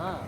Sorry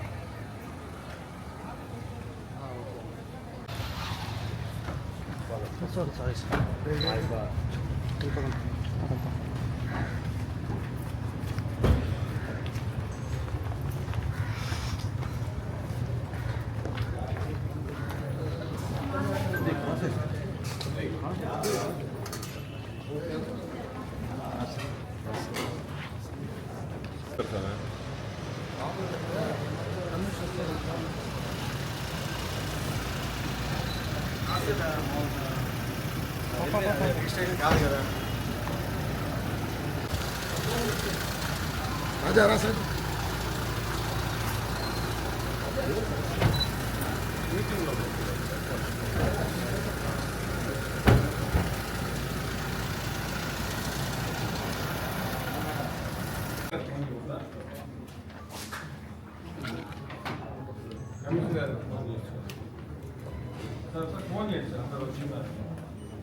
राजा sir phone చేసి sir అందరూ వచ్చినారు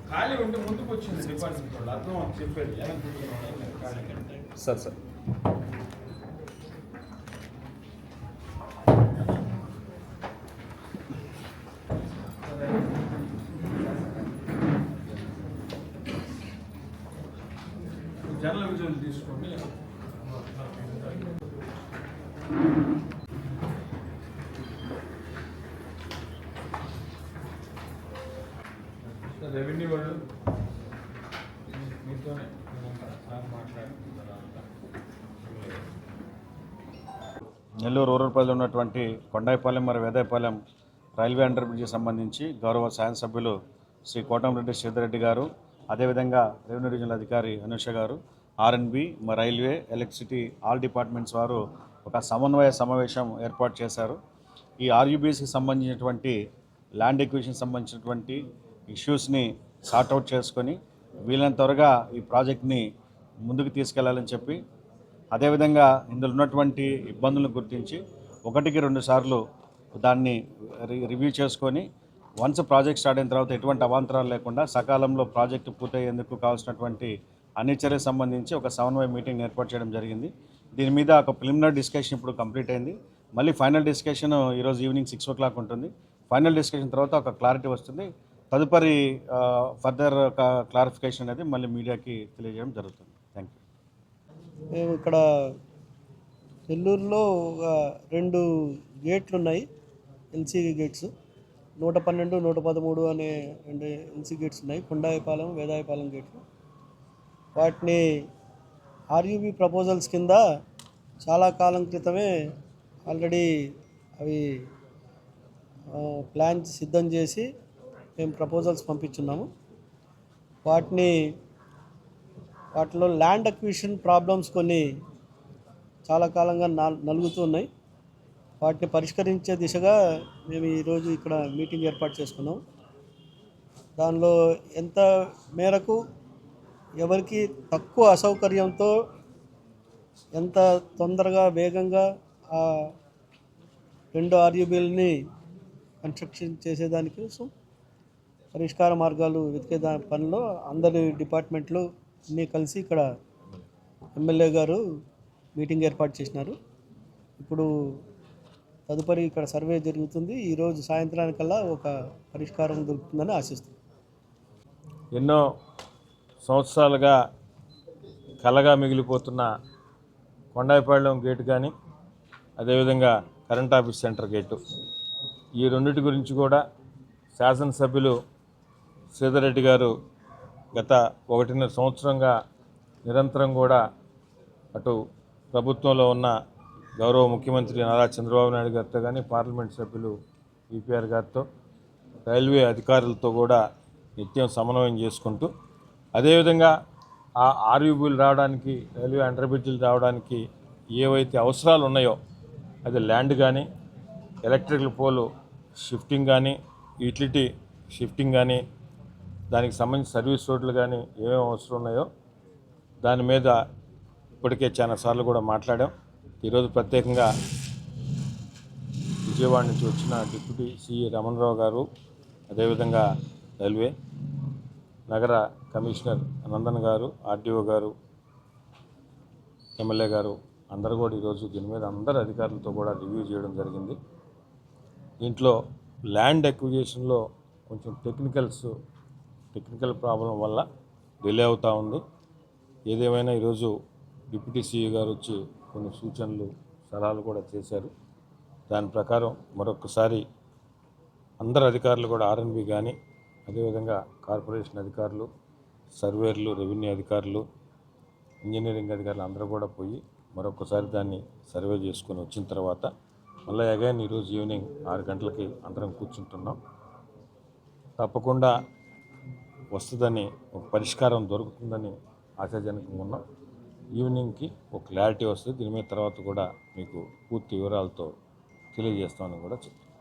ఖాళీ ఉంటే ముందుకు వచ్చింది డిపార్ట్మెంట్ వాళ్ళు అర్థం చెప్పేది సార్ సార్ జనరల్ విజువల్ తీసుకోండి. రెవెన్యూ వాళ్ళు మీతోనే సార్ నెల్లూరు రూరల్ పరిధిలో ఉన్నటువంటి కొండాయిపాలెం మరియు వేదాయపాలెం రైల్వే అండర్ బ్రిడ్జ్కి సంబంధించి గౌరవ శాసనసభ్యులు శ్రీ కోటంరెడ్డి శ్రీధర్రెడ్డి గారు, అదేవిధంగా రెవెన్యూ డివిజనల్ అధికారి Anusha garu, RNB, railway, electricity all departments వారు ఒక సమన్వయ సమావేశం ఏర్పాటు చేశారు. ఈ ఆర్యూబీఎస్కి సంబంధించినటువంటి ల్యాండ్ ఎక్విజిషన్ సంబంధించినటువంటి ఇష్యూస్ని సార్ట్అవుట్ చేసుకొని వీలైనంత త్వరగా ఈ ప్రాజెక్ట్ని ముందుకు తీసుకెళ్లాలని చెప్పి, అదేవిధంగా ఇందులో ఉన్నటువంటి ఇబ్బందులను గుర్తించి 1-2 సార్లు దాన్ని రివ్యూ చేసుకొని వన్స్ ప్రాజెక్ట్ స్టార్ట్ అయిన తర్వాత ఎటువంటి అవాంతరాలు లేకుండా సకాలంలో ప్రాజెక్టు పూర్తయ్యేందుకు కావాల్సినటువంటి అన్ని చర్యలకు సంబంధించి ఒక సమన్వయ మీటింగ్ ఏర్పాటు చేయడం జరిగింది. దీని మీద ఒక ప్రిలిమినరీ డిస్కషన్ ఇప్పుడు కంప్లీట్ అయింది. మళ్ళీ ఫైనల్ డిస్కషన్ ఈరోజు ఈవినింగ్ 6 o'clock ఉంటుంది. ఫైనల్ డిస్కషన్ తర్వాత ఒక క్లారిటీ వస్తుంది. తదుపరి ఫర్దర్ క్లారిఫికేషన్ అనేది మళ్ళీ మీడియాకి తెలియజేయడం జరుగుతుంది. Thank you. మేము ఇక్కడ నెల్లూరులో 2 గేట్లు ఉన్నాయి, ఎల్సీ గేట్స్ 112, 113 అనే 2 ఎల్సీ గేట్స్ ఉన్నాయి. కొండాయిపాలెం, వేదాయపాలెం గేట్లు. వాటిని ఆర్యూబీ ప్రపోజల్స్ కింద చాలా కాలం క్రితమే ఆల్రెడీ అవి ప్లాన్స్ సిద్ధం చేసి మేము ప్రపోజల్స్ పంపించున్నాము. వాటిలో ల్యాండ్ అక్విజిషన్ ప్రాబ్లమ్స్ కొన్ని చాలా కాలంగా నలుగుతూ ఉన్నాయి. వాటిని పరిష్కరించే దిశగా మేము ఈరోజు ఇక్కడ మీటింగ్ ఏర్పాటు చేసుకున్నాం. దానిలో ఎంత మేరకు ఎవరికి తక్కువ అసౌకర్యంతో ఎంత తొందరగా వేగంగా ఆ 2 ఆర్యూబీలని కన్స్ట్రక్షన్ చేసేదానికోసం పరిష్కార మార్గాలు వెతికే పనిలో అందరి డిపార్ట్మెంట్లు అన్నీ కలిసి ఇక్కడ ఎమ్మెల్యే గారు మీటింగ్ ఏర్పాటు చేసినారు. ఇప్పుడు తదుపరి ఇక్కడ సర్వే జరుగుతుంది. ఈరోజు సాయంత్రానికల్లా ఒక పరిష్కారం దొరుకుతుందని ఆశిస్తున్నాం. ఎన్నో సంవత్సరాలుగా కలగా మిగిలిపోతున్న కొండాయిపాలెం గేటు కానీ, అదేవిధంగా కరెంట్ ఆఫీస్ సెంటర్ గేటు, ఈ రెండింటి గురించి కూడా శాసనసభ్యులు శ్రీధర్రెడ్డి గారు గత 1.5 సంవత్సరంగా నిరంతరం కూడా అటు ప్రభుత్వంలో ఉన్న గౌరవ ముఖ్యమంత్రి నారా చంద్రబాబు నాయుడు గారితో కానీ, పార్లమెంట్ సభ్యులు ఈపీఆర్ గారితో, రైల్వే అధికారులతో కూడా నిత్యం సమన్వయం చేసుకుంటూ, అదేవిధంగా ఆ ఆర్యూబీలు రావడానికి, రైల్వే అండర్ బ్రిడ్జిలు రావడానికి ఏవైతే అవసరాలు ఉన్నాయో అది ల్యాండ్ కానీ, ఎలక్ట్రికల్ పోలు షిఫ్టింగ్ కానీ, యూటిలిటీ షిఫ్టింగ్ కానీ, దానికి సంబంధించిన సర్వీస్ రోడ్లు కానీ ఏమేమి అవసరం ఉన్నాయో దాని మీద ఇప్పటికే చాలాసార్లు కూడా మాట్లాడాం. ఈరోజు ప్రత్యేకంగా విజయవాడ నుంచి వచ్చిన డిప్యూటీ సిఈ రమణరావు గారు, అదేవిధంగా రైల్వే నగర కమిషనర్ నందన్ గారు, ఆర్డీఓ గారు, ఎమ్మెల్యే గారు అందరూ కూడా ఈరోజు దీని మీద అందరు అధికారులతో కూడా రివ్యూ చేయడం జరిగింది. దీంట్లో ల్యాండ్ అక్విజిషన్లో కొంచెం టెక్నికల్ ప్రాబ్లం వల్ల డిలే అవుతూ ఉంది. ఏదేమైనా ఈరోజు డిప్యూటీ సీఈ గారు వచ్చి కొన్ని సూచనలు సలహాలు కూడా చేశారు. దాని ప్రకారం మరొకసారి అందరు అధికారులు కూడా ఆర్ఎన్బి కానీ, అదేవిధంగా కార్పొరేషన్ అధికారులు, సర్వేర్లు, రెవెన్యూ అధికారులు, ఇంజనీరింగ్ అధికారులు అందరూ కూడా పోయి మరొకసారి దాన్ని సర్వే చేసుకొని వచ్చిన తర్వాత మళ్ళీ అగైన్ ఈరోజు ఈవినింగ్ 6 గంటలకి అందరం కూర్చుంటున్నాం. తప్పకుండా వస్తుందని, ఒక పరిష్కారం దొరుకుతుందని ఆశాజనకంగా ఉన్నాం. ఈవినింగ్కి ఒక క్లారిటీ వస్తుంది. దీని మీద తర్వాత కూడా మీకు పూర్తి వివరాలతో తెలియజేస్తామని కూడా చెప్తాం.